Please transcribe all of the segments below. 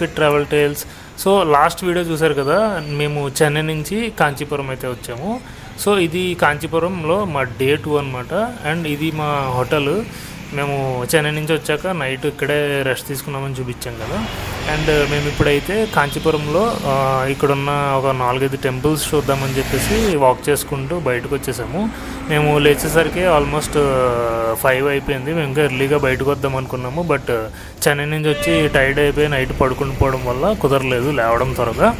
Benefit travel tiles. So last video చూసారు కదా, మేము చెన్నై నుంచి కాంచీపురం అయితే వచ్చాము. సో ఇది కాంచీపురంలో మా డే 2 అనమాట. అండ్ ఇది మా హోటల్. మేము చెన్నై నుంచి వచ్చాక నైట్ ఇక్కడే రెస్ట్ తీసుకున్నామని చూపించాం కదా. అండ్ మేము ఇప్పుడైతే కాంచీపురంలో ఇక్కడున్న ఒక 4-5 టెంపుల్స్ చూద్దామని చెప్పేసి వాక్ చేసుకుంటూ బయటకు వచ్చేసాము. మేము లేచేసరికి ఆల్మోస్ట్ 5 అయిపోయింది. మేము ఇంకా ఎర్లీగా బయటకు వద్దాం అనుకున్నాము. బట్ చెన్నై నుంచి వచ్చి టైర్డ్ అయిపోయి నైట్ పడుకుని పోవడం వల్ల కుదరలేదు లేవడం త్వరగా.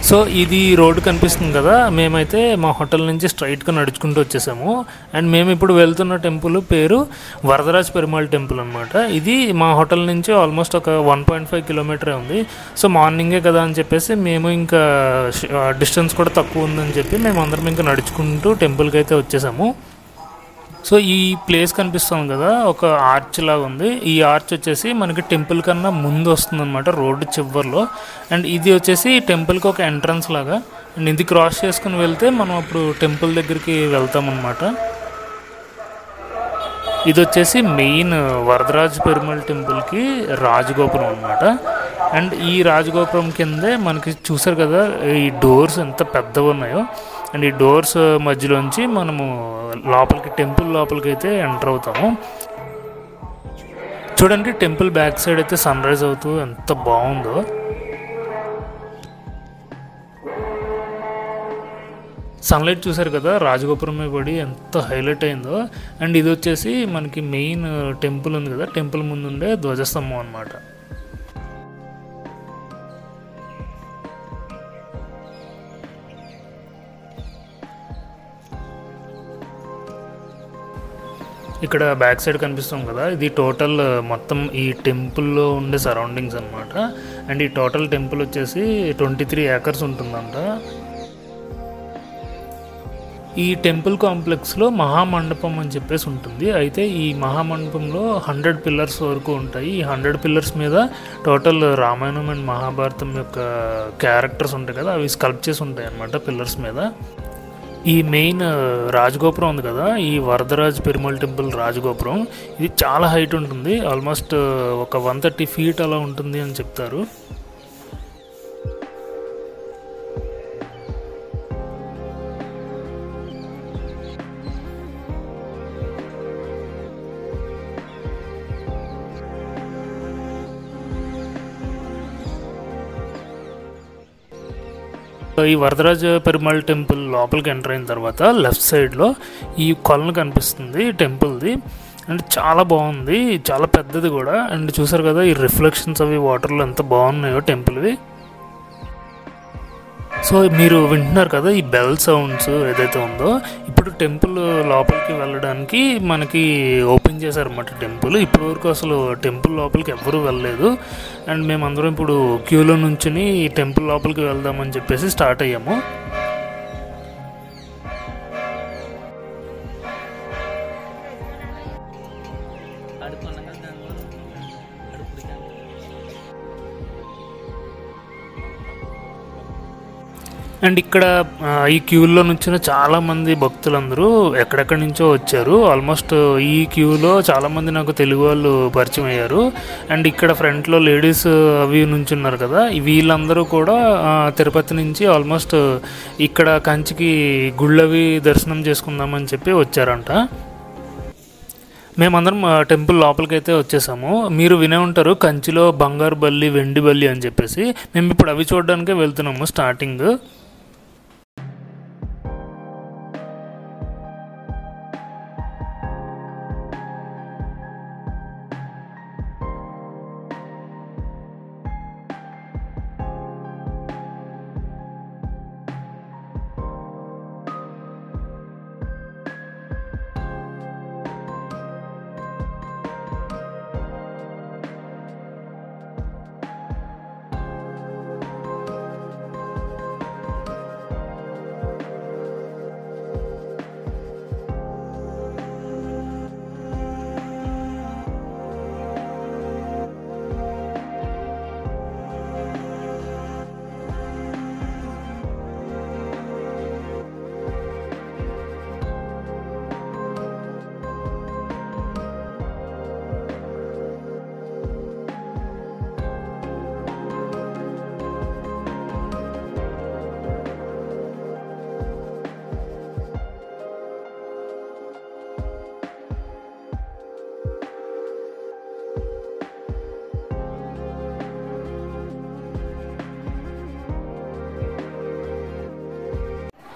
సో ఇది రోడ్డు కనిపిస్తుంది కదా, మేమైతే మా హోటల్ నుంచి స్ట్రైట్గా నడుచుకుంటూ వచ్చేసాము. అండ్ మేము ఇప్పుడు వెళ్తున్న టెంపుల్ పేరు వరదరాజ్ పెరుమాళ్ టెంపుల్ అనమాట. ఇది మా హోటల్ నుంచి ఆల్మోస్ట్ ఒక 1.5 కిలోమీటరే ఉంది. సో మార్నింగే కదా అని చెప్పేసి మేము ఇంకా డిస్టెన్స్ కూడా తక్కువ ఉందని చెప్పి మేము అందరం ఇంకా నడుచుకుంటూ టెంపుల్కి అయితే వచ్చేసాము. సో ఈ ప్లేస్ కనిపిస్తుంది కదా, ఒక ఆర్చ్ లాగా ఉంది. ఈ ఆర్చ్ వచ్చేసి మనకి టెంపుల్ కన్నా ముందు వస్తుంది అనమాట, రోడ్డు చివర్లో. అండ్ ఇది వచ్చేసి టెంపుల్కి ఒక ఎంట్రన్స్ లాగా. అండ్ ఇది క్రాస్ చేసుకుని వెళ్తే మనం అప్పుడు టెంపుల్ దగ్గరికి వెళ్తామన్నమాట. ఇది వచ్చేసి మెయిన్ వరదరాజ్ పెరుమాళ్ టెంపుల్కి రాజగోపురం అనమాట. అండ్ ఈ రాజగోపురం కిందే మనకి చూసారు కదా ఈ డోర్స్ ఎంత పెద్దగా ఉన్నాయో. అండ్ ఈ డోర్స్ మధ్యలోంచి మనము లోపలికి టెంపుల్ లోపలికి అయితే ఎంటర్ అవుతాము. చూడండి టెంపుల్ బ్యాక్ సైడ్ అయితే సన్ రైజ్ అవుతూ ఎంత బాగుందో. సన్లైట్ చూసారు కదా రాజగోపురం మీద పడి ఎంత హైలైట్ అయిందో. అండ్ ఇది వచ్చేసి మనకి మెయిన్ టెంపుల్ ఉంది కదా, టెంపుల్ ముందుండే ధ్వజస్తంభం అనమాట. ఇక్కడ బ్యాక్ సైడ్ కనిపిస్తాం కదా, ఇది టోటల్ మొత్తం ఈ టెంపుల్లో ఉండే సరౌండింగ్స్ అనమాట. అండ్ ఈ టోటల్ టెంపుల్ వచ్చేసి 23 ఏకర్స్ ఉంటుందంట. ఈ టెంపుల్ కాంప్లెక్స్లో మహామండపం అని చెప్పేసి ఉంటుంది. అయితే ఈ మహామండపంలో 100 పిల్లర్స్ వరకు ఉంటాయి. ఈ 100 పిల్లర్స్ మీద టోటల్ రామాయణం అండ్ మహాభారతం యొక్క క్యారెక్టర్స్ ఉంటాయి కదా, అవి స్కల్ప్ చేసి ఉంటాయి అన్నమాట పిల్లర్స్ మీద. ఈ మెయిన్ రాజగోపురం ఉంది కదా, ఈ వరదరాజ్ పెరుమాళ్ టెంపుల్ రాజగోపురం, ఇది చాలా హైట్ ఉంటుంది. ఆల్మోస్ట్ ఒక 130 ఫీట్ అలా ఉంటుంది అని చెప్తారు. ఈ వరదరాజ్ పెరుమాళ్ టెంపుల్ లోపలికి ఎంటర్ అయిన తర్వాత లెఫ్ట్ సైడ్లో ఈ కొలను కనిపిస్తుంది టెంపుల్ది. అండ్ చాలా బాగుంది, చాలా పెద్దది కూడా. అండ్ చూసారు కదా ఈ రిఫ్లెక్షన్స్ అవి వాటర్లో ఎంత బాగున్నాయో టెంపుల్వి. సో మీరు వింటున్నారు కదా ఈ బెల్ సౌండ్స్ ఏదైతే ఉందో, ఇప్పుడు టెంపుల్ లోపలికి వెళ్ళడానికి మనకి ఓపెన్ చేశారన్నమాట టెంపుల్. ఇప్పటి వరకు అసలు టెంపుల్ లోపలికి ఎవ్వరూ వెళ్ళలేదు. అండ్ మేమందరం ఇప్పుడు క్యూలో నుంచుని ఈ టెంపుల్ లోపలికి వెళ్దామని చెప్పేసి స్టార్ట్ అయ్యాము. అండ్ ఇక్కడ ఈ క్యూలో నుంచిన చాలామంది భక్తులందరూ ఎక్కడెక్కడి నుంచో వచ్చారు. ఆల్మోస్ట్ ఈ క్యూలో చాలామంది నాకు తెలుగు వాళ్ళు పరిచయం అయ్యారు. అండ్ ఇక్కడ ఫ్రంట్లో లేడీస్ అవి నుంచున్నారు కదా, వీళ్ళందరూ కూడా తిరుపతి నుంచి ఆల్మోస్ట్ ఇక్కడ కంచికి గుళ్ళవి దర్శనం చేసుకుందామని చెప్పి వచ్చారంట. మేమందరం టెంపుల్ లోపలికి అయితే వచ్చేసాము. మీరు వినే ఉంటారు కంచిలో బంగారు బల్లి వెండి బల్లి అని చెప్పేసి. మేము ఇప్పుడు అవి చూడడానికే వెళ్తున్నాము స్టార్టింగ్.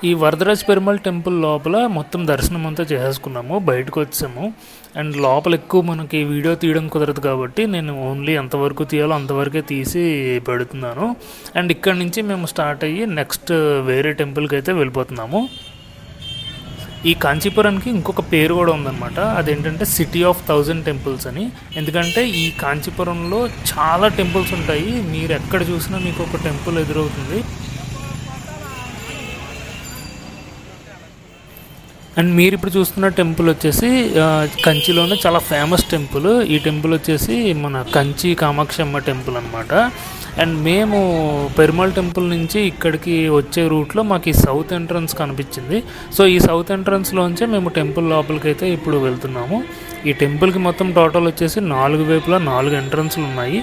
ఈ వరదరాజ్ పెరుమాళ్ టెంపుల్ లోపల మొత్తం దర్శనం అంతా చేసేసుకున్నాము, బయటకు వచ్చాము. అండ్ లోపల ఎక్కువ మనకి వీడియో తీయడం కుదరదు కాబట్టి నేను ఓన్లీ ఎంతవరకు తీయాలో అంతవరకే తీసి పెడుతున్నాను. అండ్ ఇక్కడ నుంచి మేము స్టార్ట్ అయ్యి నెక్స్ట్ వేరే టెంపుల్కి అయితే వెళ్ళిపోతున్నాము. ఈ కాంచీపురానికి ఇంకొక పేరు కూడా ఉందన్నమాట, అదేంటంటే సిటీ ఆఫ్ 1000 టెంపుల్స్ అని. ఎందుకంటే ఈ కాంచీపురంలో చాలా టెంపుల్స్ ఉంటాయి, మీరు ఎక్కడ చూసినా మీకు ఒక టెంపుల్ ఎదురవుతుంది. అండ్ మీరు ఇప్పుడు చూస్తున్న టెంపుల్ వచ్చేసి కంచిలోనే చాలా ఫేమస్ టెంపుల్. ఈ టెంపుల్ వచ్చేసి మన కంచి కామాక్షమ్మ టెంపుల్ అనమాట. అండ్ మేము పెరుమాళ్ టెంపుల్ నుంచి ఇక్కడికి వచ్చే రూట్లో మాకు ఈ సౌత్ ఎంట్రన్స్ కనిపించింది. సో ఈ సౌత్ ఎంట్రన్స్లోంచే మేము టెంపుల్ లోపలికి అయితే ఇప్పుడు వెళ్తున్నాము. ఈ టెంపుల్కి మొత్తం టోటల్ వచ్చేసి 4 వైపులా 4 ఎంట్రన్స్లు ఉన్నాయి.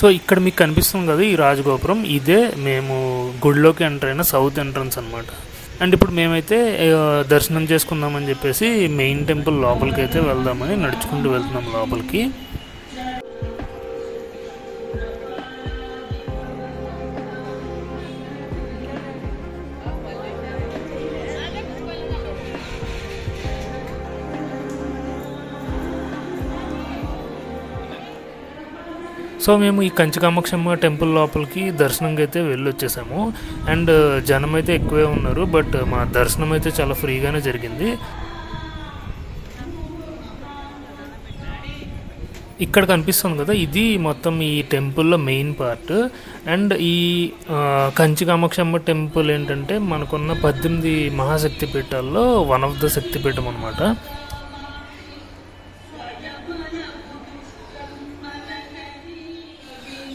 సో ఇక్కడ మీకు కనిపిస్తుంది కదా ఈ రాజగోపురం, ఇదే మేము గుడిలోకి ఎంటర్ అయిన సౌత్ ఎంట్రన్స్ అనమాట. అండ్ ఇప్పుడు మేమైతే దర్శనం చేసుకుందామని చెప్పేసి మెయిన్ టెంపుల్ లోపలికి అయితే వెళ్దామని నడుచుకుంటూ వెళ్తున్నాం లోపలికి. సో మేము ఈ కంచి కామాక్షమ్మ టెంపుల్ లోపలికి దర్శనంకి అయితే వెళ్ళొచ్చేసాము. అండ్ జనం అయితే ఎక్కువే ఉన్నారు, బట్ మా దర్శనం అయితే చాలా ఫ్రీగానే జరిగింది. ఇక్కడ కనిపిస్తుంది కదా, ఇది మొత్తం ఈ టెంపుల్లో మెయిన్ పార్ట్. అండ్ ఈ కంచి కామాక్షమ్మ టెంపుల్ ఏంటంటే మనకున్న 18 మహాశక్తి పీఠాల్లో వన్ ఆఫ్ ద శక్తిపీఠం అనమాట.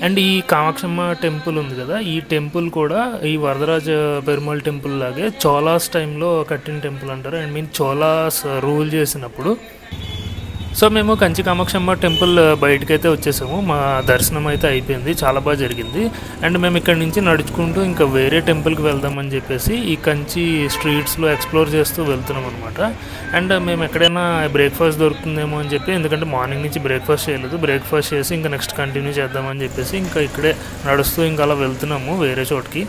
అండ్ ఈ కామాక్షమ్మ టెంపుల్ ఉంది కదా, ఈ టెంపుల్ కూడా ఈ వరదరాజ పెరుమాళ్ టెంపుల్ లాగే చోళాస్ టైంలో కట్టిన టెంపుల్ అంటారు. అండ్ మీన్ చోళాస్ రూల్ చేసినప్పుడు. సో మేము కంచి కామాక్షమ్మ టెంపుల్ బయటకైతే వచ్చేసాము, మా దర్శనం అయితే అయిపోయింది, చాలా బాగా జరిగింది. అండ్ మేము ఇక్కడ నుంచి నడుచుకుంటూ ఇంకా వేరే టెంపుల్కి వెళ్దామని చెప్పేసి ఈ కంచి స్ట్రీట్స్లో ఎక్స్ప్లోర్ చేస్తూ వెళ్తున్నాం అనమాట. అండ్ మేము ఎక్కడైనా బ్రేక్ఫాస్ట్ దొరుకుతుందేమో అని చెప్పి, ఎందుకంటే మార్నింగ్ నుంచి బ్రేక్ఫాస్ట్ చేయలేదు, బ్రేక్ఫాస్ట్ చేసి ఇంకా నెక్స్ట్ కంటిన్యూ చేద్దామని చెప్పేసి ఇంకా ఇక్కడే నడుస్తూ ఇంకా అలా వెళ్తున్నాము వేరే చోటుకి.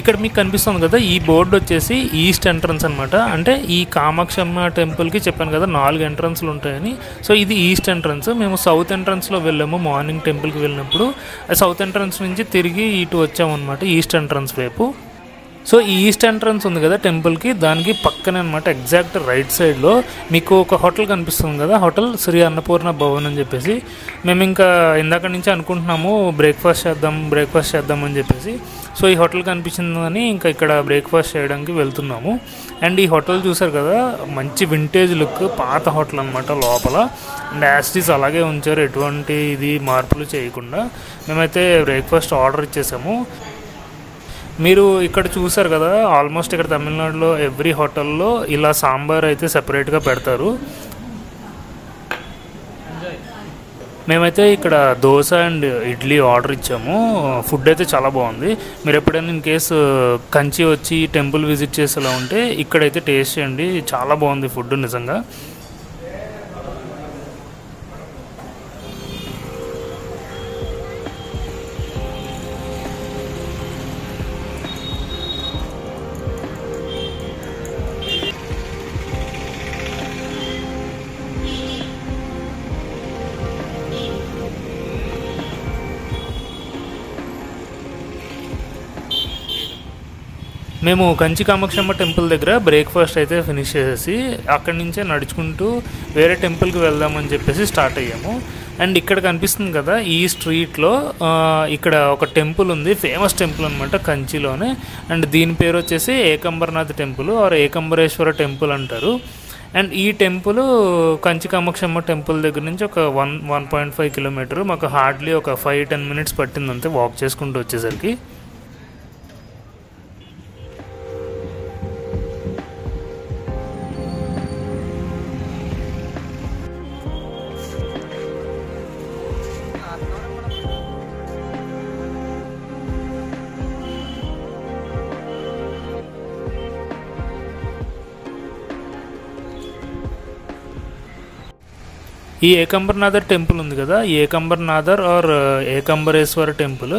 ఇక్కడ మీకు కనిపిస్తుంది కదా, ఈ బోర్డు వచ్చేసి ఈస్ట్ ఎంట్రన్స్ అనమాట. అంటే ఈ కామాక్షమ్మ టెంపుల్కి చెప్పాను కదా 4 ఎంట్రన్స్లు ఉంటాయని. సో ఇది ఈస్ట్ ఎంట్రన్స్. మేము సౌత్ ఎంట్రన్స్లో వెళ్ళాము మార్నింగ్ టెంపుల్కి వెళ్ళినప్పుడు. సౌత్ ఎంట్రన్స్ నుంచి తిరిగి ఇటు వచ్చాము అనమాట ఈస్ట్ ఎంట్రన్స్ వైపు. సో ఈ ఈస్ట్ ఎంట్రన్స్ ఉంది కదా టెంపుల్కి, దానికి పక్కనే అనమాట ఎగ్జాక్ట్ రైట్ సైడ్లో మీకు ఒక హోటల్ కనిపిస్తుంది కదా, హోటల్ శ్రీ అన్నపూర్ణ భవన్ అని చెప్పేసి. మేము ఇంకా ఇందాక నుంచి అనుకుంటున్నాము బ్రేక్ఫాస్ట్ చేద్దాం అని చెప్పేసి. సో ఈ హోటల్ కనిపించిందని ఇంకా ఇక్కడ బ్రేక్ఫాస్ట్ చేయడానికి వెళ్తున్నాము. అండ్ ఈ హోటల్ చూసారు కదా, మంచి వింటేజ్ లుక్, పాత హోటల్ అనమాట లోపల. అండ్ యాస్టీస్ అలాగే ఉంచారు, ఎటువంటి ఇది మార్పులు చేయకుండా. మేమైతే బ్రేక్ఫాస్ట్ ఆర్డర్ ఇచ్చేసాము. మీరు ఇక్కడ చూసారు కదా, ఆల్మోస్ట్ ఇక్కడ తమిళనాడులో ఎవ్రీ హోటల్లో ఇలా సాంబార్ అయితే సెపరేట్గా పెడతారు. మేమైతే ఇక్కడ దోశ అండ్ ఇడ్లీ ఆర్డర్ ఇచ్చాము. ఫుడ్ అయితే చాలా బాగుంది. మీరు ఎప్పుడైనా ఇన్ కేసు కంచి వచ్చి టెంపుల్ విజిట్ చేసేలా ఉంటే ఇక్కడైతే టేస్ట్ చేయండి, చాలా బాగుంది ఫుడ్ నిజంగా. మేము కంచి కామాక్షమ్మ టెంపుల్ దగ్గర బ్రేక్ఫాస్ట్ అయితే ఫినిష్ చేసేసి అక్కడి నుంచే నడుచుకుంటూ వేరే టెంపుల్కి వెళ్దామని చెప్పేసి స్టార్ట్ అయ్యాము. అండ్ ఇక్కడ కనిపిస్తుంది కదా ఈ స్ట్రీట్లో ఇక్కడ ఒక టెంపుల్ ఉంది, ఫేమస్ టెంపుల్ అనమాట కంచిలోనే. అండ్ దీని పేరు వచ్చేసి ఏకంబర్నాథ్ టెంపుల్ ఆర్ ఏకంబరేశ్వర టెంపుల్ అంటారు. అండ్ ఈ టెంపుల్ కంచి కామాక్షమ్మ టెంపుల్ దగ్గర నుంచి ఒక 1.5 కిలోమీటర్. మాకు హార్డ్లీ ఒక 5-10 మినిట్స్ పట్టిందంతే వాక్ చేసుకుంటూ వచ్చేసరికి. ఈ ఏకంబర్నాథర్ టెంపుల్ ఉంది కదా, ఏకంబర్నాథర్ ఆర్ ఏకంబరేశ్వర టెంపుల్,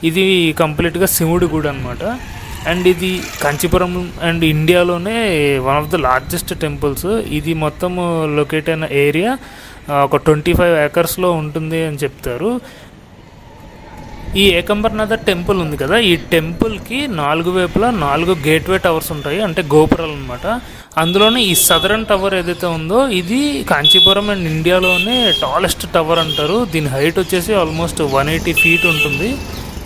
ఇది కంప్లీట్గా శివుడి గుడి అనమాట. అండ్ ఇది కాంచీపురం అండ్ ఇండియాలోనే one of the largest temples. ఇది మొత్తం లొకేట్ అయిన ఏరియా ఒక 25 acres ఉంటుంది అని చెప్తారు. ఈ ఏకంబర్నాథర్ టెంపుల్ ఉంది కదా, ఈ టెంపుల్కి 4 వైపులా 4 గేట్వే టవర్స్ ఉంటాయి, అంటే గోపురాలు అనమాట. అందులోనే ఈ సదరన్ టవర్ ఏదైతే ఉందో ఇది కాంచీపురం అండ్ ఇండియాలోనే టాలెస్ట్ టవర్ అంటారు. దీని హైట్ వచ్చేసి ఆల్మోస్ట్ 180 feet ఉంటుంది.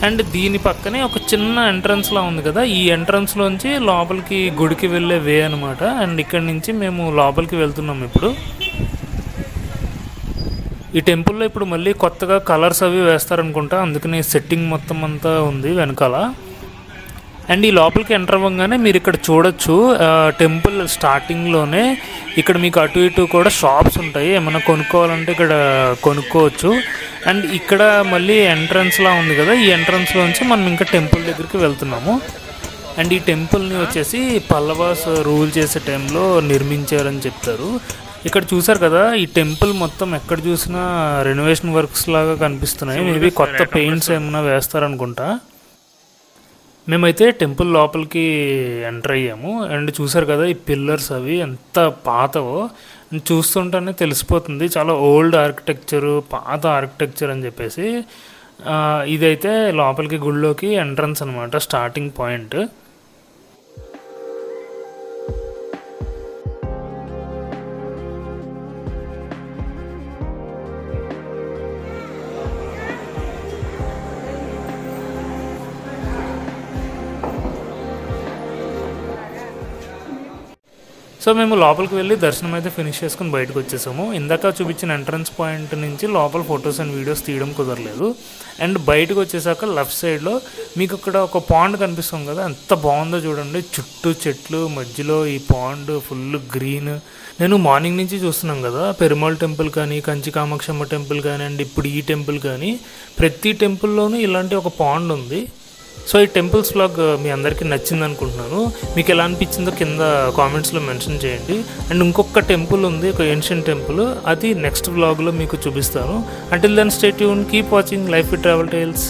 అండ్ దీని పక్కనే ఒక చిన్న ఎంట్రన్స్లా ఉంది కదా, ఈ ఎంట్రన్స్లోంచి లోపలికి గుడికి వెళ్ళే వే అనమాట. అండ్ ఇక్కడ నుంచి మేము లోపలికి వెళ్తున్నాం ఇప్పుడు. ఈ టెంపుల్లో ఇప్పుడు మళ్ళీ కొత్తగా కలర్స్ అవి వేస్తారనుకుంటా, అందుకని సెట్టింగ్ మొత్తం అంతా ఉంది వెనకాల. అండ్ ఈ లోపలికి ఎంటర్ అవ్వగానే మీరు ఇక్కడ చూడొచ్చు, టెంపుల్ స్టార్టింగ్లోనే ఇక్కడ మీకు అటు ఇటు కూడా షాప్స్ ఉంటాయి, ఏమైనా కొనుక్కోవాలంటే ఇక్కడ కొనుక్కోవచ్చు. అండ్ ఇక్కడ మళ్ళీ ఎంట్రన్స్లా ఉంది కదా, ఈ ఎంట్రన్స్లోంచి మనం ఇంకా టెంపుల్ దగ్గరికి వెళ్తున్నాము. అండ్ ఈ టెంపుల్ని వచ్చేసి పల్లవాస్ రూల్ చేసే టైంలో నిర్మించారని చెప్తారు. ఇక్కడ చూసారు కదా, ఈ టెంపుల్ మొత్తం ఎక్కడ చూసినా రెనోవేషన్ వర్క్స్ లాగా కనిపిస్తున్నాయి. మేబీ కొత్త పెయింట్స్ ఏమైనా వేస్తారనుకుంటా. మేమైతే టెంపుల్ లోపలికి ఎంటర్ అయ్యాము. అండ్ చూసారు కదా ఈ పిల్లర్స్ అవి ఎంత పాతవో చూస్తుంటేనే తెలిసిపోతుంది, చాలా ఓల్డ్ ఆర్కిటెక్చరు, పాత ఆర్కిటెక్చర్ అని చెప్పేసి. ఇదైతే లోపలికి గుళ్ళోకి ఎంట్రన్స్ అనమాట, స్టార్టింగ్ పాయింట్. సో మేము లోపలికి వెళ్ళి దర్శనం అయితే ఫినిష్ చేసుకుని బయటకు వచ్చేసాము. ఇందాక చూపించిన ఎంట్రన్స్ పాయింట్ నుంచి లోపల ఫొటోస్ అండ్ వీడియోస్ తీయడం కుదరలేదు. అండ్ బయటకు వచ్చేసాక లెఫ్ట్ సైడ్లో మీకు ఇక్కడ ఒక పాండ్ కనిపిస్తుంది కదా, ఎంత బాగుందో చూడండి. చుట్టూ చెట్లు, మధ్యలో ఈ పాండ్ ఫుల్ గ్రీన్. నేను మార్నింగ్ నుంచి చూస్తున్నాం కదా, పెరుమాళ్ టెంపుల్ కానీ, కంచి కామాక్షమ్మ టెంపుల్ కానీ, అండ్ ఇప్పుడు ఈ టెంపుల్ కానీ, ప్రతి టెంపుల్లోనూ ఇలాంటి ఒక పాండ్ ఉంది. సో ఈ టెంపుల్స్ వ్లాగ్ మీ అందరికీ నచ్చింది అనుకుంటున్నాను. మీకు ఎలా అనిపించిందో కింద కామెంట్స్లో మెన్షన్ చేయండి. అండ్ ఇంకొక టెంపుల్ ఉంది, ఒక ఏన్షియంట్ టెంపుల్, అది నెక్స్ట్ వ్లాగ్లో మీకు చూపిస్తాను. Until then stay tune, keep watching life with travel tiles.